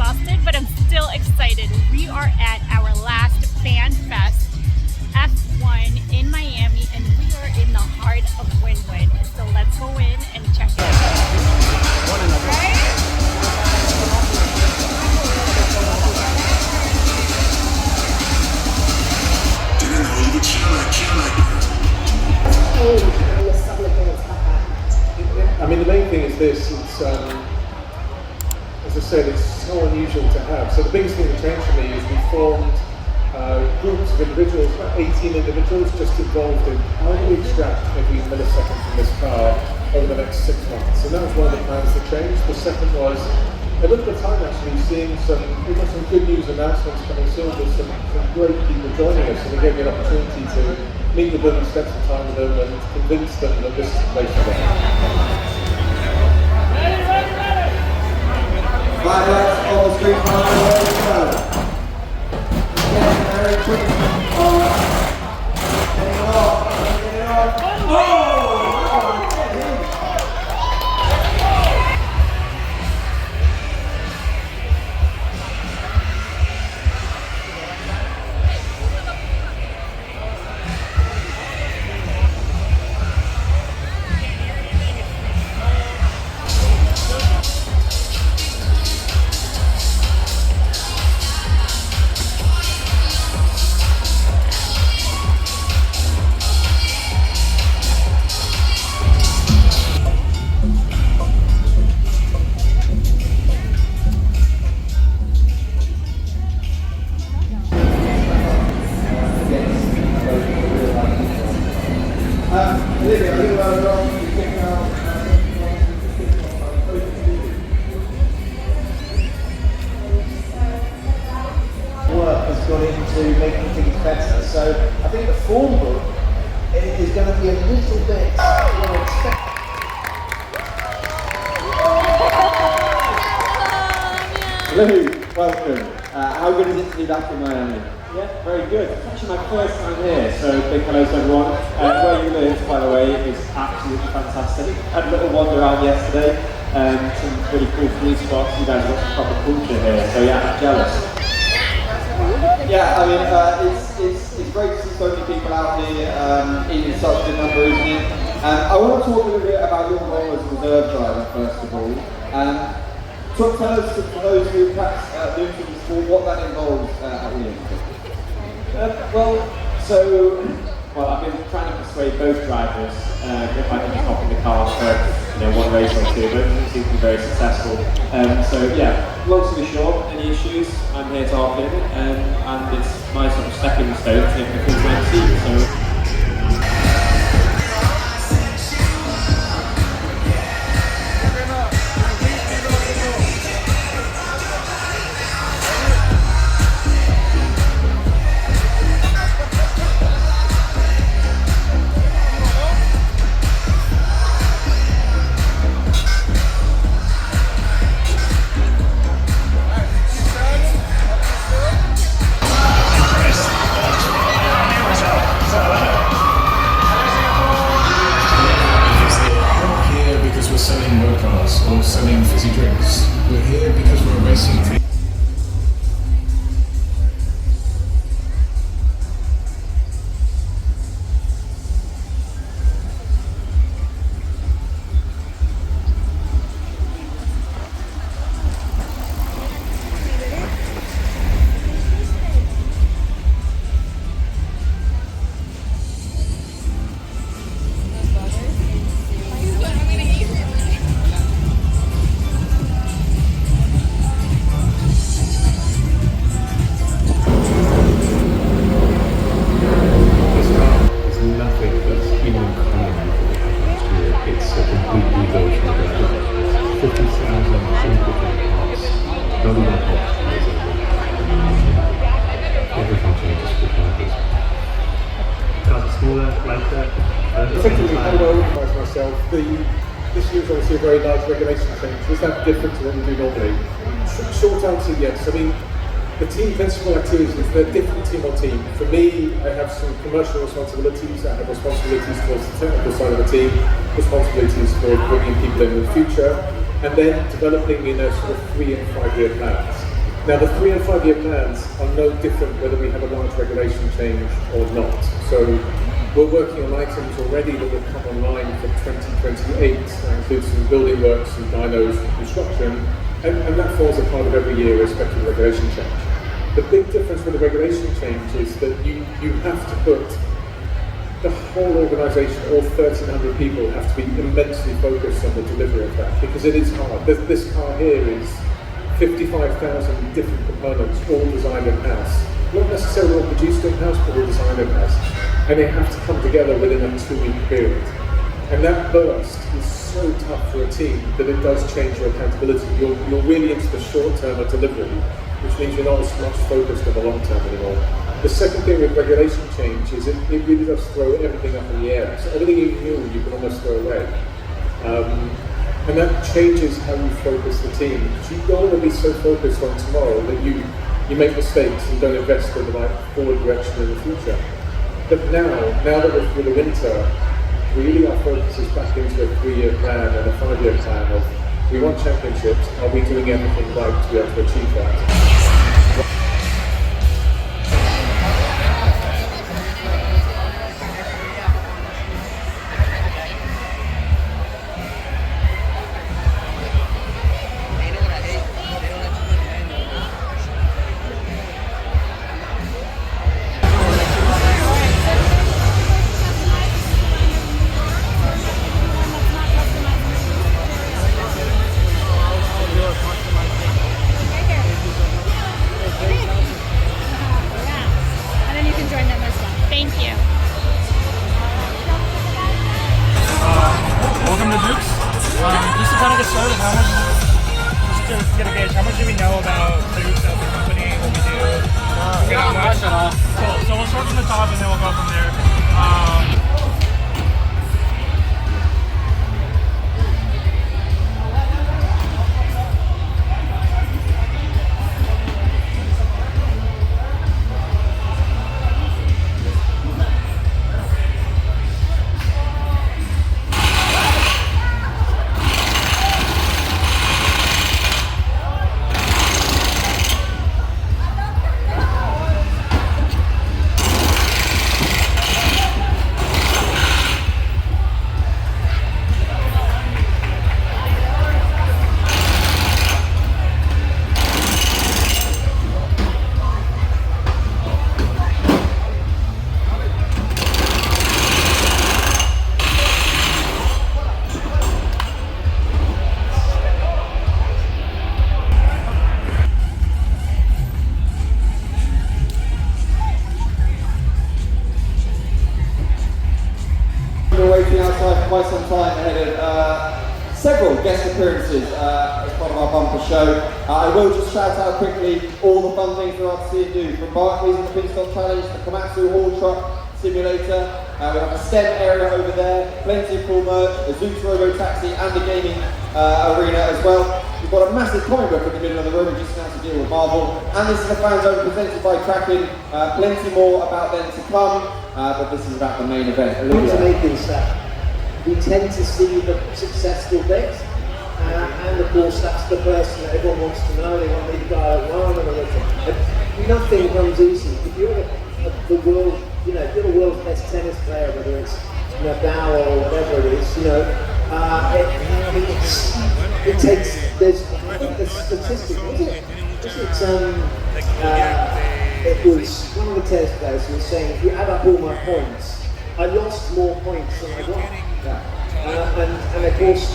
exhausted, but I'm still excited. We are at our last Fan Fest F1 in Miami, and we are in the heart of Wynwood. So let's go in and check it out. I mean, the main thing is this, it's, as I said, it's so unusual to have. So the biggest thing that changed for me is we formed groups of individuals, about 18 individuals, just involved in how do we extract every millisecond from this car over the next 6 months. And that was one of the plans that changed. The second was a little bit of time actually seeing some good news announcements coming soon with some great people joining us, and we gave me an opportunity to meet with them, spend some time with them, and convince them that this is the place for them. Fireworks on the street, fireworks. Getting very quick. Getting it off. Into making things better. So I think the form book is going to be a little bit unexpected. Hello, welcome. How good is it to be back in Miami? Yeah, very good. It's actually my first time here, so big hello to everyone. Where you live, by the way, is absolutely fantastic. Had a little wander around yesterday, some really cool food spots. You guys got some proper culture here, so yeah, I'm jealous. Yeah, I mean, it's great to see so many people out here in such a number, isn't it? I want to talk a little bit about your role as a reserve driver, first of all. Tell us, for those who perhaps new to the sport, what that involves at Well, I've been trying to persuade both drivers if I can just hop in the car for one race or two, but it doesn't seem to be very successful. So yeah, long story short, any issues, I'm here to hop in, and it's my sort of stepping stone to the full season. So. Or selling fizzy drinks. We're here because we're a racing team. Particularly how do I organise myself? This year is obviously a very large regulation change. Is that different to what we do normally? Short answer, yes. I mean, the team principal activities, they're different team on team. For me, I have some commercial responsibilities. I have responsibilities towards the technical side of the team, responsibilities for bringing people in the future, and then developing in a sort of 3 and 5 year plans. Now the 3 and 5 year plans are no different whether we have a large regulation change or not. So we're working on items already that will come online for 2028, that includes some building works, some dynos and construction, and that falls a part of every year irrespective of regulation change. The big difference with the regulation change is that you have to put the whole organisation, all 1,300 people, have to be immensely focused on the delivery of that, because it is hard. This car here is 55,000 different components, all designed in-house. Not necessarily all produced in-house, but all designed in-house. And they have to come together within a 2-week period. And that burst is so tough for a team that it does change your accountability. You're really into the short term of delivery, which means you're not as much focused on the long term anymore. The second thing with regulation change is it really does throw everything up in the air. So everything you knew, you can almost throw away. And that changes how you focus the team. So you don't want to be so focused on tomorrow that you make mistakes and don't invest in the right forward direction in the future. But now that we're through the winter, really our focus is back into a 3-year plan and a 5-year plan of we want championships, are we doing everything right to be able to achieve that? Quite some time ahead of several guest appearances as part of our bumper show. I will just shout out quickly all the fun things we're about to see and do, from Barclays and the Pin Stop Challenge, the Komatsu Haul Truck Simulator. We have a STEM area over there, plenty of cool merch, a Zoot Robo Taxi and a gaming arena as well. We've got a massive comic book in the middle of the room, just announced a deal with Marvel. And this is a fan zone presented by Kraken. Plenty more about them to come, but this is about the main event. We tend to see the successful bit, and of course that's the person that everyone wants to know. They want me to go along and everything. Nothing comes easy. If you're the world, if you're the world's best tennis player, whether it's Nadal or whatever it is, it takes. There's a statistic, it was one of the tennis players who was saying, if you add up all my points, I lost more points than I won. And of course,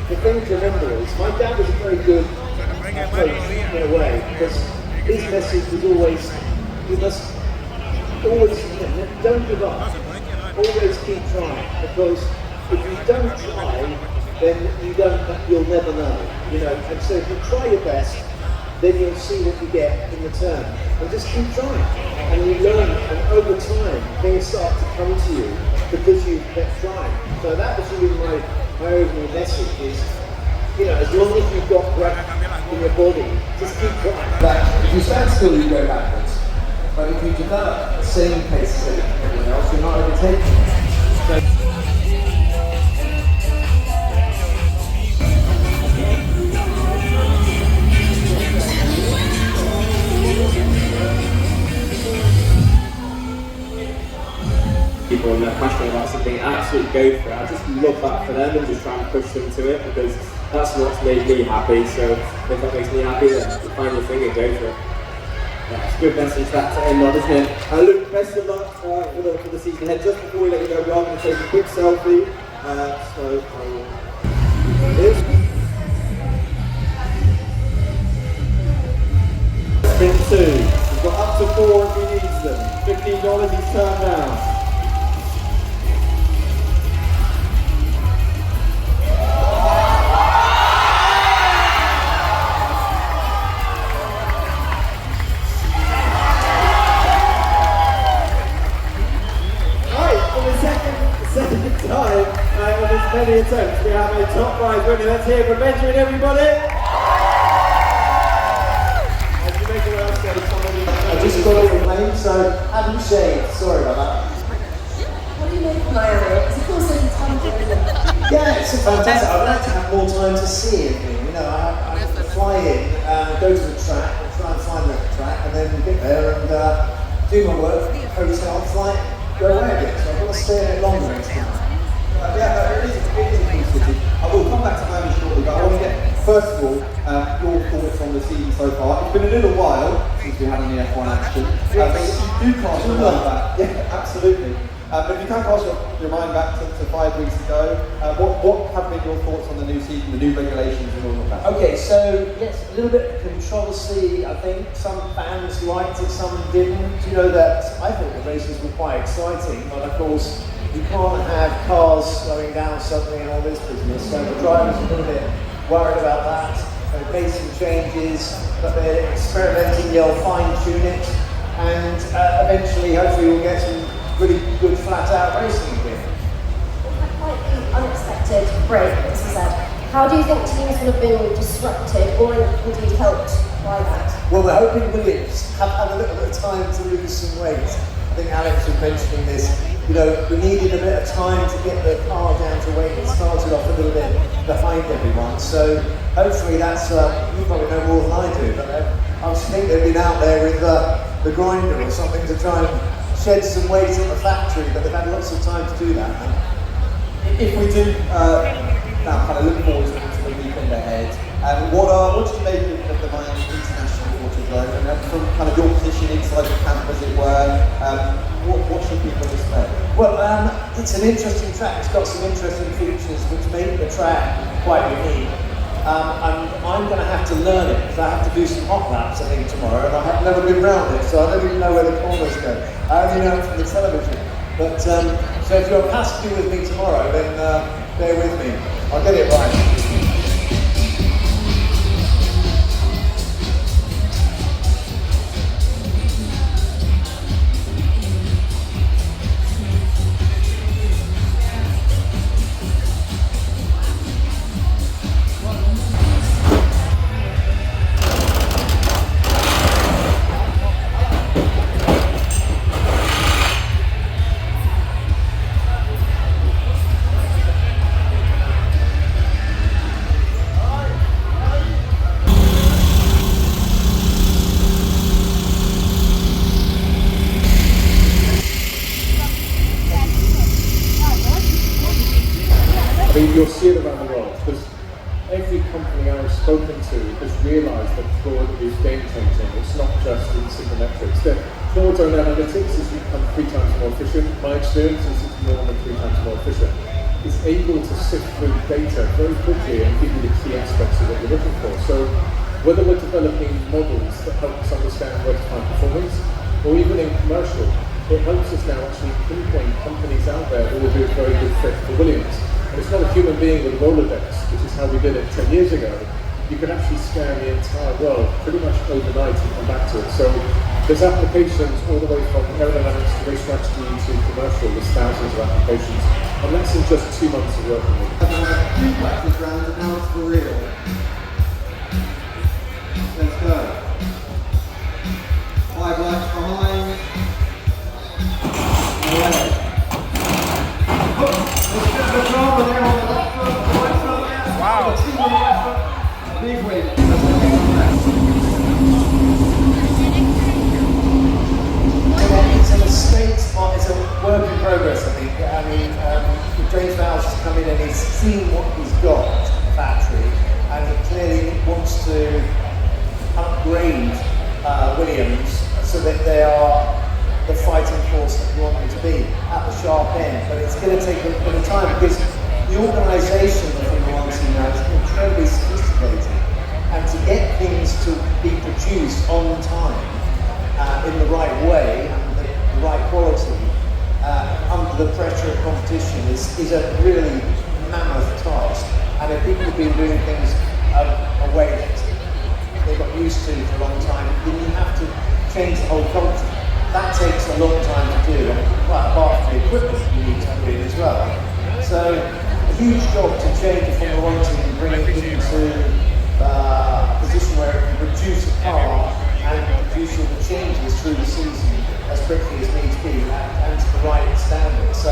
the thing to remember is, my dad was a very good coach in a way, because his message was always, you must always, don't give up, always keep trying, because if you don't try, then you'll never know, and so if you try your best, then you'll see what you get in return, and just keep trying, and you learn, and over time, things start to come to you, because you kept trying. So that was really my overall message is, as long as you've got breath in your body, just keep trying. That if you stand still, you go backwards. But if you develop the same pace as everyone else, you're not overtaking them. passionate about something, absolutely go for it. I just love that for them and just try and push them to it because that's what's made me happy. So if that makes me happy, then find your thing and go for it. Yeah, it's a good message that to end on, isn't it? Luke, best of luck for the season ahead. Just before we let you go, we are going to take a quick selfie. So I will... Sprint 2. We've got up to 4 if he needs them. $15 he's turned down. Second time of as many attempts, we have a top prize winner. Let's hear from Benjamin, everybody. As you make your way upstairs, I just got off the plane, so haven't shaved. Sorry about that. What do you make of Miami? It's of course a ton of it. Yeah, it's fantastic. I'd like to have more time to see everything. You know, I fly in, go to the track, try and find the track, and then get there and do my work, hotel, flight, go away again. So I've got to stay a bit longer next time. Yeah, it is a cool city. I will come back to Miami shortly, but I want to get, first of all, your thoughts on the season so far. It's been a little while since we had any F1 action. But if you do cast your mind back, yeah, absolutely. But if you can cast your mind back to 5 weeks ago, what have been your thoughts on the new season, the new regulations and all of that? Okay, so yes, a little bit of controversy. I think some fans liked it, some didn't. You know that I thought the races were quite exciting, but of course you can't have cars slowing down suddenly and all this business. So the drivers are a little bit worried about that. They've made some changes, but they're experimenting. They'll fine tune it, and eventually, hopefully, we'll get some really good flat-out racing again. Quite an unexpected break, as I said. How do you think teams will have been disrupted or indeed helped by that? Well, we're hoping Williams have had a little bit of time to lose some weight. I think Alex was mentioning this. You know, we needed a bit of time to get the car down to weight. It started off a little bit behind everyone. So hopefully that's, you probably know more than I do, but I think they've been out there with the grinder or something to try and shed some weight at the factory, but they've had lots of time to do that. If we do now kind of look forward to the weekend ahead, what do you make of the Miami International Quarter Zone? And from kind of your position inside the camp, as it were, what should people expect? Well, it's an interesting track. It's got some interesting features which make the track quite unique. And I'm going to have to learn it because I have to do some hot laps, I think, tomorrow, and I have never been around it, so I don't even know where the corners go. I only know it from the television. But so if you're a passenger with me tomorrow, then bear with me. I'll get it right. I mean, you'll see it around the world because every company I've spoken to has realised that fraud is game changing. It's not just in simple metrics. The fraud zone analytics has become 3 times more efficient. My experience is it's more than 3 times more efficient. It's able to sift through data very quickly and give you the key aspects of what you're looking for. So whether we're developing models that help us understand where to find performance, or even in commercial, it helps us now actually pinpoint companies out there who will be a very good fit for Williams. And it's not a human being with a Rolodex, which is how we did it 10 years ago. You can actually scan the entire world pretty much overnight and come back to it. So there's applications all the way from aerodynamics to race strategy to commercial. There's thousands of applications. And that's in just 2 months of working with it. I've had a few practice rounds and now it's for real. Let's go. 5 laps behind. Away. Wow. Big win. It's a mistake, it's a work in progress, I think. Miles has come in and he's seen what he's got at the factory, and he clearly wants to upgrade Williams so that they are the fighting force that we want them to be at the sharp end. But it's going to take a bit of time because the organisation of the Formula 1 team now is incredibly sophisticated, and to get things to be produced on time in the right way and the right quality under the pressure of competition is a really mammoth task. And if people have been doing things a way that they got used to for a long time, then you have to change the whole culture. That takes a long time to do, and quite apart from the equipment you need to put in as well. So a huge job to change the Formula 1 team and bring it into a position where it can produce a car and produce all the changes through the season as quickly as needs be and to the right standard. So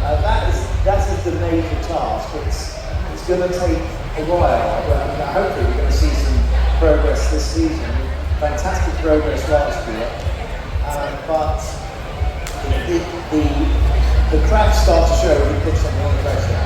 that is the major task. It's going to take a while, but hopefully we're going to see some progress this season. Fantastic progress last year, but the cracks start to show when you put something under pressure.